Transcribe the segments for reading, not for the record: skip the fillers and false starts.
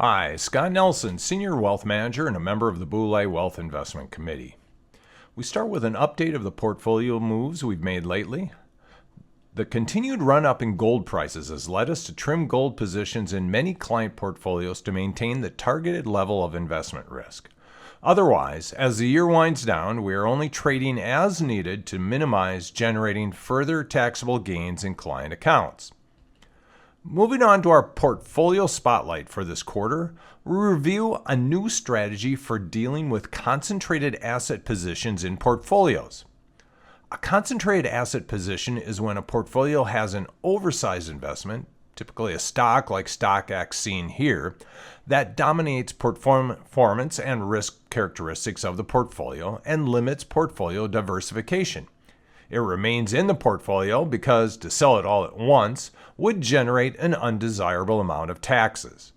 Hi, Scott Nelson, Senior Wealth Manager and a member of the Boulay Wealth Investment Committee. We start with an update of the portfolio moves we've made lately. The continued run-up in gold prices has led us to trim gold positions in many client portfolios to maintain the targeted level of investment risk. Otherwise, as the year winds down, we are only trading as needed to minimize generating further taxable gains in client accounts. Moving on to our portfolio spotlight for this quarter, we review a new strategy for dealing with concentrated asset positions in portfolios. A concentrated asset position is when a portfolio has an oversized investment, typically a stock like StockX seen here, that dominates performance and risk characteristics of the portfolio and limits portfolio diversification. It remains in the portfolio because to sell it all at once would generate an undesirable amount of taxes.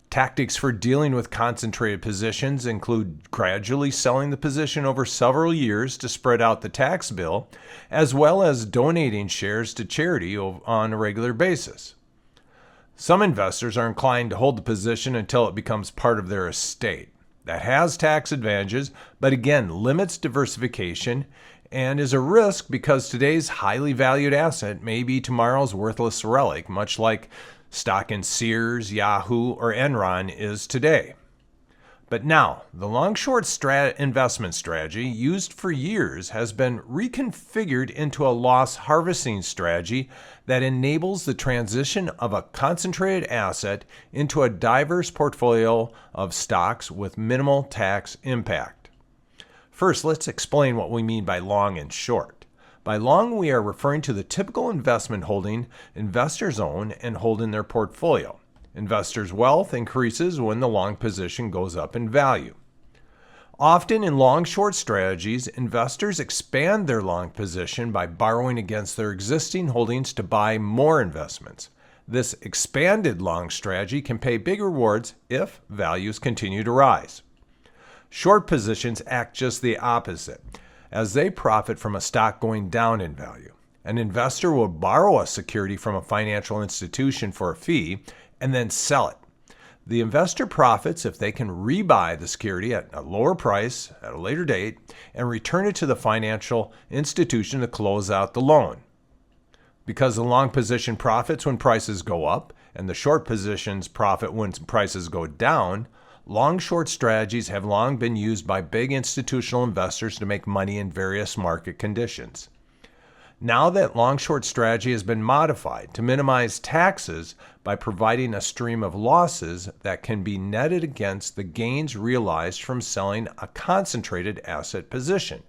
Tactics for dealing with concentrated positions include gradually selling the position over several years to spread out the tax bill, as well as donating shares to charity on a regular basis. Some investors are inclined to hold the position until it becomes part of their estate. That has tax advantages, but again limits diversification and is a risk because today's highly valued asset may be tomorrow's worthless relic, much like stock in Sears, Yahoo, or Enron is today. But now, the long-short investment strategy used for years has been reconfigured into a loss harvesting strategy that enables the transition of a concentrated asset into a diverse portfolio of stocks with minimal tax impact. First, let's explain what we mean by long and short. By long, we are referring to the typical investment holding investors own and hold in their portfolio. Investors' wealth increases when the long position goes up in value. Often in long-short strategies, investors expand their long position by borrowing against their existing holdings to buy more investments. This expanded long strategy can pay big rewards if values continue to rise. Short positions act just the opposite, as they profit from a stock going down in value. An investor will borrow a security from a financial institution for a fee and then sell it. The investor profits if they can rebuy the security at a lower price at a later date and return it to the financial institution to close out the loan. Because the long position profits when prices go up and the short positions profit when prices go down, long-short strategies have long been used by big institutional investors to make money in various market conditions. Now that long-short strategy has been modified to minimize taxes by providing a stream of losses that can be netted against the gains realized from selling a concentrated asset position.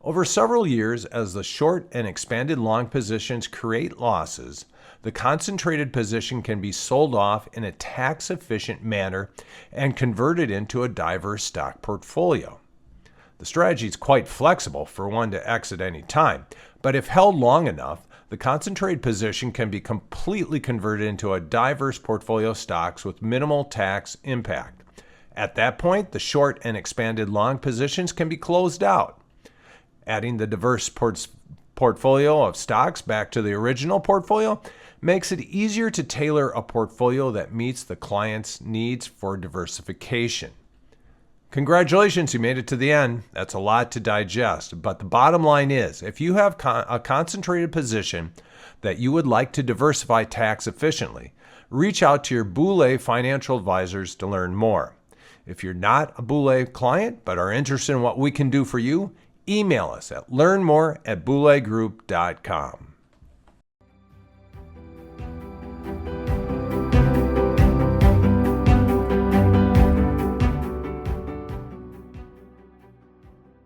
Over several years, as the short and expanded long positions create losses, the concentrated position can be sold off in a tax-efficient manner and converted into a diverse stock portfolio. The strategy is quite flexible for one to exit any time, but if held long enough, the concentrated position can be completely converted into a diverse portfolio of stocks with minimal tax impact. At that point, the short and expanded long positions can be closed out. Adding the diverse portfolio of stocks back to the original portfolio makes it easier to tailor a portfolio that meets the client's needs for diversification. Congratulations, you made it to the end. That's a lot to digest, but the bottom line is, if you have a concentrated position that you would like to diversify tax efficiently, reach out to your Boulay financial advisors to learn more. If you're not a Boulay client but are interested in what we can do for you, email us at learnmore@boulaygroup.com.